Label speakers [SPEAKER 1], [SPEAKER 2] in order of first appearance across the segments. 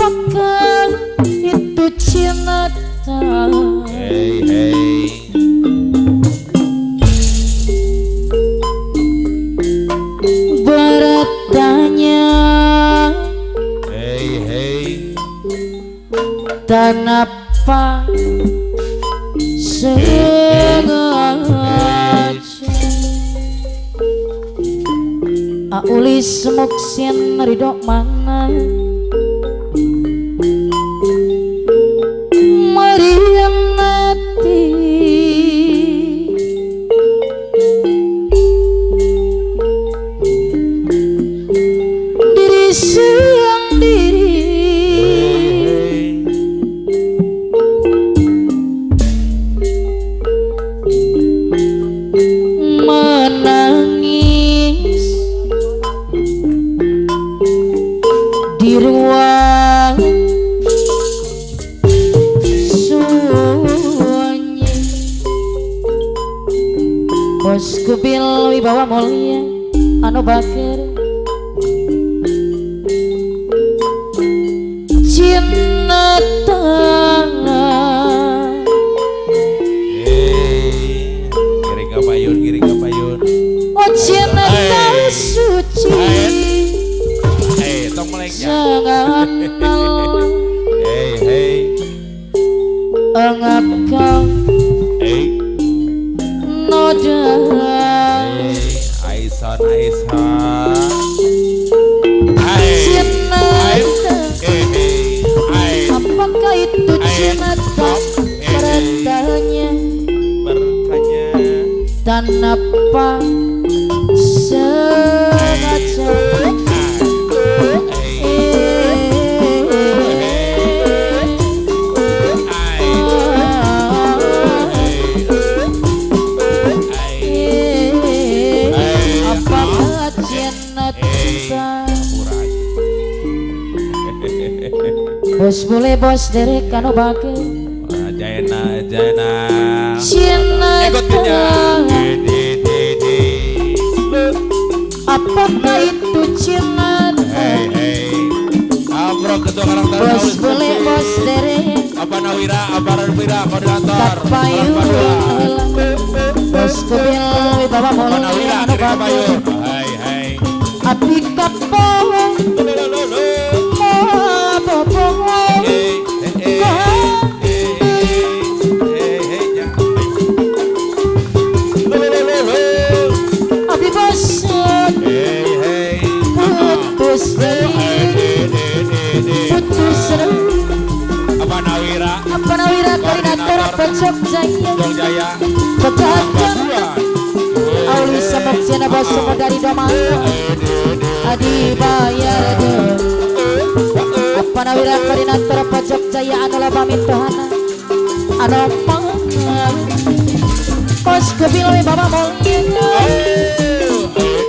[SPEAKER 1] apakah itu cinta?
[SPEAKER 2] Hey hey.
[SPEAKER 1] Bertanya.
[SPEAKER 2] Hey hey.
[SPEAKER 1] Dan apa sengaja Aulis semuksin ridho mana merianati diri siang diri menangis di ruang sunyi. Bosku bil wibawa mulia anu bakir cinta tangan.
[SPEAKER 2] Giring ke payun, giring ke payun.
[SPEAKER 1] Oh cinta suci
[SPEAKER 2] Tong melengnya.
[SPEAKER 1] jangan
[SPEAKER 2] Hey hey.
[SPEAKER 1] engap kau
[SPEAKER 2] Hey.
[SPEAKER 1] noda.
[SPEAKER 2] Aisan Aisan. Hai.
[SPEAKER 1] Cinta
[SPEAKER 2] Hey.
[SPEAKER 1] apakah itu cinta? Bertanya dan apa sengaja apakah cinta? Bos boleh bos derek kanu bake
[SPEAKER 2] Jaina Jaina.
[SPEAKER 1] cinta
[SPEAKER 2] Ikutnya.
[SPEAKER 1] apakah itu cinta?
[SPEAKER 2] Hey hey. Bro ketua karakter
[SPEAKER 1] Bos boleh bos derek
[SPEAKER 2] apa Nawira koordinator
[SPEAKER 1] Kapayun Bos kubil wibawa
[SPEAKER 2] apa
[SPEAKER 1] mulia
[SPEAKER 2] Nawira
[SPEAKER 1] anu
[SPEAKER 2] kirim
[SPEAKER 1] bake
[SPEAKER 2] Kapayun. Hai hai.
[SPEAKER 1] api kapal mabobong
[SPEAKER 2] Hey hey
[SPEAKER 1] api bosan putus putus
[SPEAKER 2] apa Nawira
[SPEAKER 1] apa Nawira koordinator pojok jaya
[SPEAKER 2] Jong Jaya
[SPEAKER 1] pedagang
[SPEAKER 2] Babuan.
[SPEAKER 1] Aulis sabab siana bos semua dari domana adi bayar deh apa Nawira koordinator pojok jaya anu loba mintohana anu mangan bos kebil wibawa mulia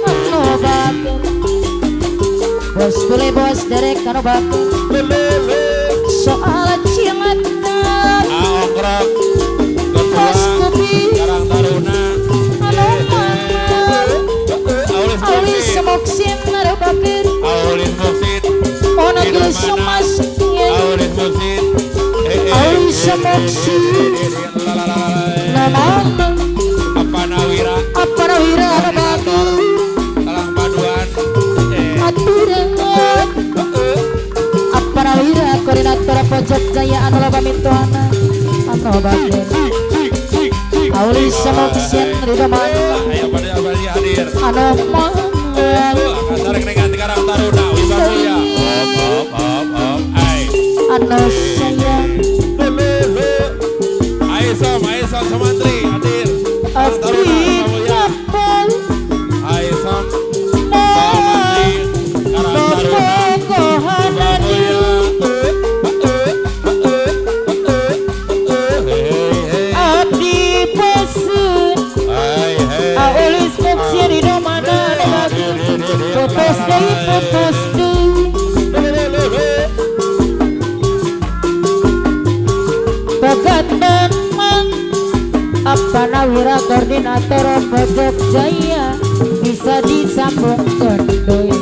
[SPEAKER 1] anu bake bos boleh bos derek anu bake soal cinta
[SPEAKER 2] Ongkrok
[SPEAKER 1] bos
[SPEAKER 2] ketua
[SPEAKER 1] kebil
[SPEAKER 2] Karang Taruna
[SPEAKER 1] anu mangan
[SPEAKER 2] Aulis
[SPEAKER 1] Aulis
[SPEAKER 2] Muksid
[SPEAKER 1] semuksin anu bake
[SPEAKER 2] Aulis Muksid
[SPEAKER 1] ono geus semasnya
[SPEAKER 2] Aulis Muksid
[SPEAKER 1] Aulis semuksin nama
[SPEAKER 2] apa Nawira
[SPEAKER 1] apa Nawira anu bake
[SPEAKER 2] Talang Paduan
[SPEAKER 1] aturan apa Nawira koordinator pojok jaya anu loba mintohana anu bake Aulis semuksin ridho mana
[SPEAKER 2] ayo pada hadir
[SPEAKER 1] anu mangan
[SPEAKER 2] sareng dengan Karang Taruna Wibawa Mulia op ai
[SPEAKER 1] anu sayang
[SPEAKER 2] Aisom Samantri hadir Karang Taruna
[SPEAKER 1] api
[SPEAKER 2] Wibawa Mulia
[SPEAKER 1] kapal
[SPEAKER 2] Aisom Samantri Karang Taruna Wibawa Mulia
[SPEAKER 1] abdi bosan Aulis muksin ridho mana putus deui pegat teman apa Nawira koordinator pojok jaya bisa disambungkan deui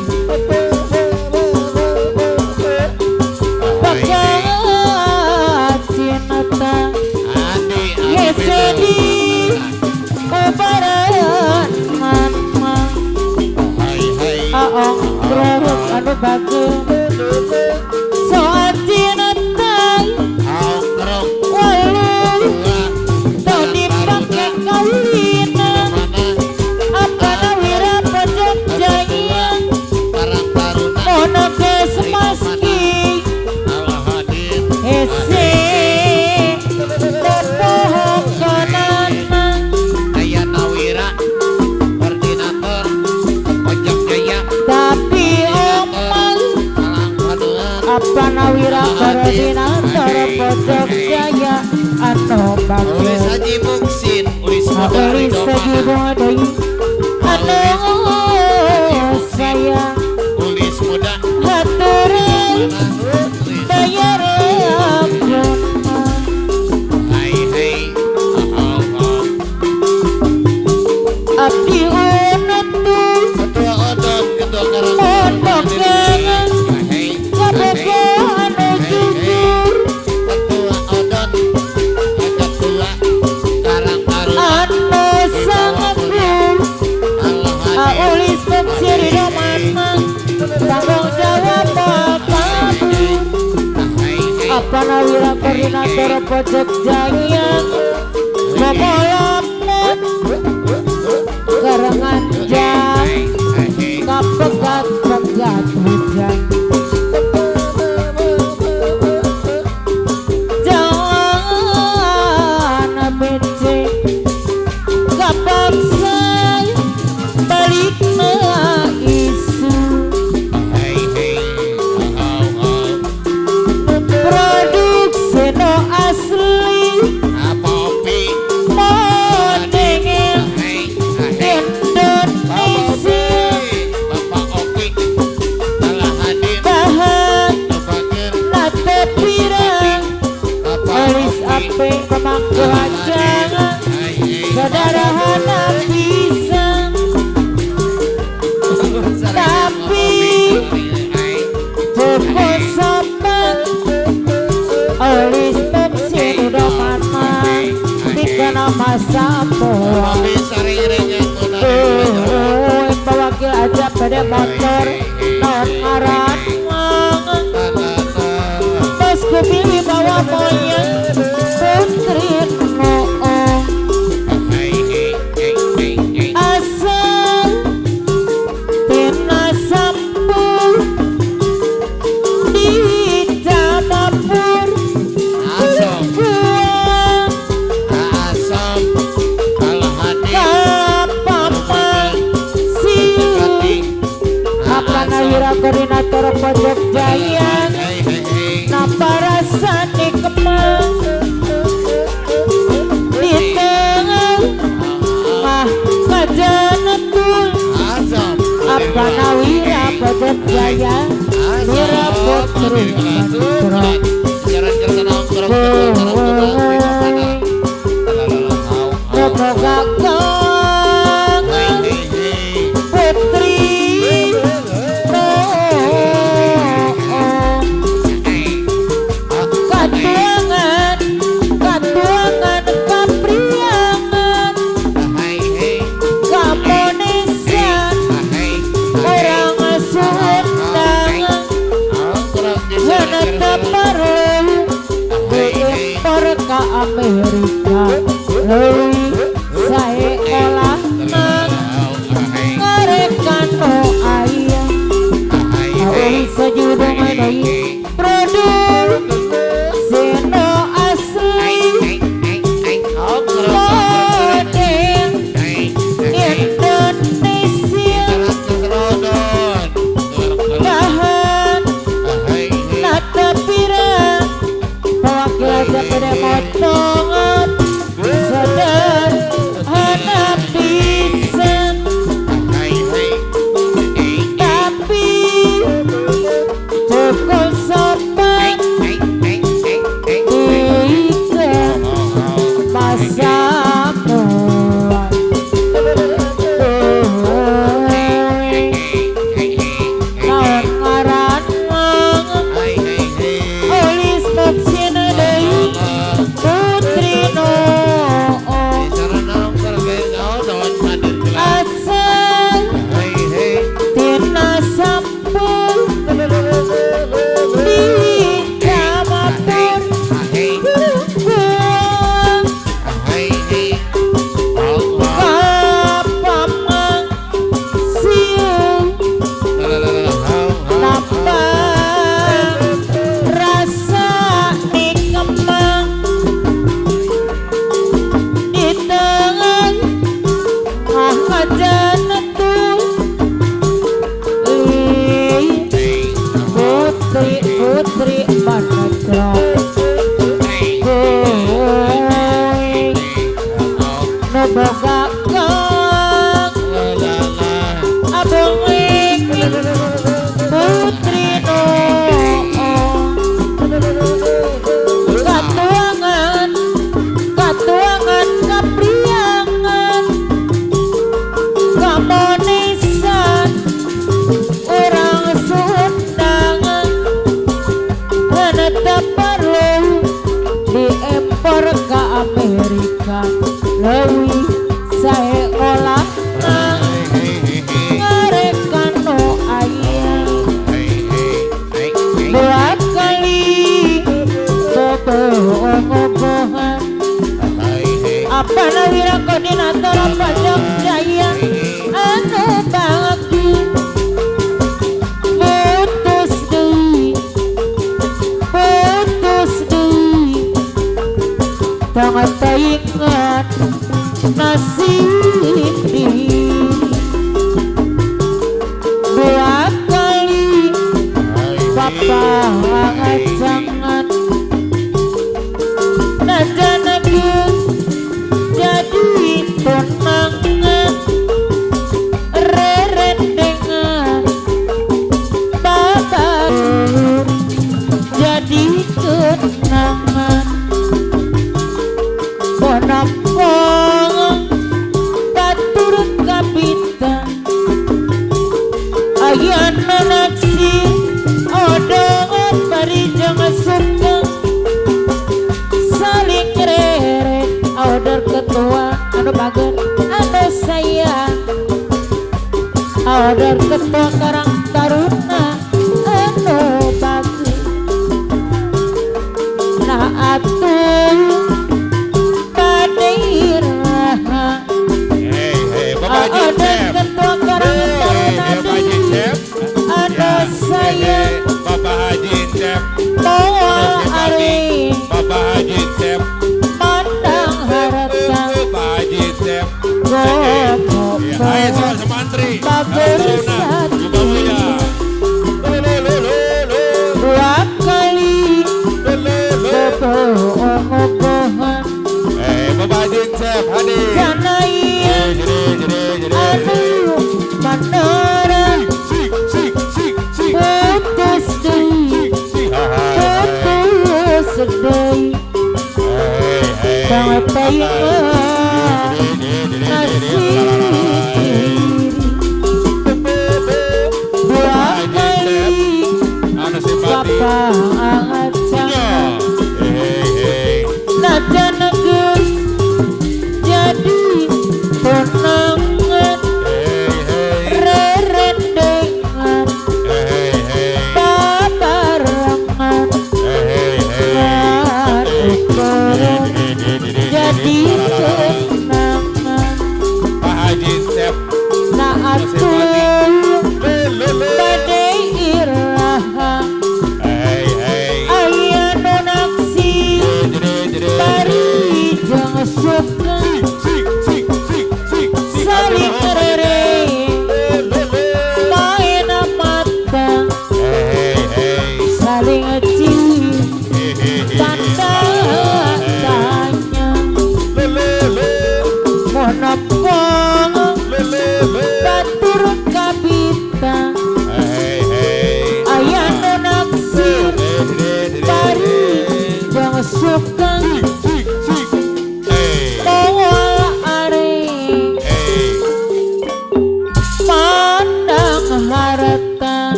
[SPEAKER 1] bagus soal cinta walau tau dipakai kawina apa nawira pojok jaya mono kesemaski ese tepohokonan tapi omong apa nawira koordinator pojok jaya anu bagus
[SPEAKER 3] Haji Muksin ulis
[SPEAKER 1] Ulis segi bodai anu sayang
[SPEAKER 3] ulis muda
[SPEAKER 1] haturan bayar ampun
[SPEAKER 3] hai
[SPEAKER 1] abdi unetu
[SPEAKER 3] ketua odot ketua karang
[SPEAKER 1] pondok jangan kabogo anu jujur
[SPEAKER 3] ketua odot ketua karang baru
[SPEAKER 1] anu sangat ulis menciri domana tanggung jawab apa nawira koordinator pojok jaya memolamun karangan jam kapegat-pegat hujan jangan benci kapaksa balik na isu produksi no asli
[SPEAKER 3] apa opi
[SPEAKER 1] modengel Indonesia
[SPEAKER 3] Bapak Opi telah hadir
[SPEAKER 1] bahan
[SPEAKER 3] Fakir
[SPEAKER 1] nate pirang olis ape pemangku jangan saudara hana pisang tapi joko sampan olis pensiun udah mana tiga nama sampoa wakil aja pada motor non ngaran pas kupilih bawa moyang putri noong asal tina sampul di Jamapur kuang kapapan siu apa nawira koordinator pojok jaya napa rasane kemang di tengah mah kajanetul apa nawira pojok jaya wira putri semoga kangen putri katuangan kapriangan kamunisan orang Sunda hendak perlu diimpor ke Amerika leuwih sae olah ngarekan no ayam awis sajudung deui produk seno asli model Indonesia bahan nata pirang wakil aja pada motongan sadar hana pisan tapi cukup putri manegro boga kang abang putri no katuangan kapriangan kamonisan orang sundangan menetap perlu diimpor ke Amerika lewi saya olah ngarekan no ayam dua kali boboh-bobohan apa nawira koordinator pajak jaya anu bagi putus deui tangan taingan nasib dua kali papa jangan najan jadi tunangan rerendengan bapak jadi tunangan ponapong batur kapitan ayan menaksi odongan parijang suka saling rere order ketua anu bager anu sayang order ketua karang taruna anu bager nah atuh padirah
[SPEAKER 2] Bapak Haji
[SPEAKER 1] order
[SPEAKER 2] Chef.
[SPEAKER 1] ketua karang taruna
[SPEAKER 2] Bapak Haji Chef.
[SPEAKER 1] anu sayang
[SPEAKER 2] Bapak Haji Chef.
[SPEAKER 1] bawa ari
[SPEAKER 2] Bapak Haji Chef.
[SPEAKER 1] pandang harapkan
[SPEAKER 2] Bapak Haji Chef.
[SPEAKER 1] gopo
[SPEAKER 2] Ayo soal semantri.
[SPEAKER 1] bagus
[SPEAKER 2] Taruna.
[SPEAKER 1] dua kali boboh-bobohan
[SPEAKER 2] Bapak Haji Chef hadir.
[SPEAKER 1] janaya anu manora
[SPEAKER 2] Sik, sik, sik, sik.
[SPEAKER 1] putus deui putus deui tangan taingan nasib dua kali
[SPEAKER 2] Anu simpati.
[SPEAKER 1] papa jangan najan negeus jadi tunangan rerendengan babarengan ngadukeureun jadi tunangan
[SPEAKER 2] Pak Haji Chef.
[SPEAKER 1] na atuh bade iraha aya nu naksi parijang suka saling rere main mata saling cium tanda tanya monopong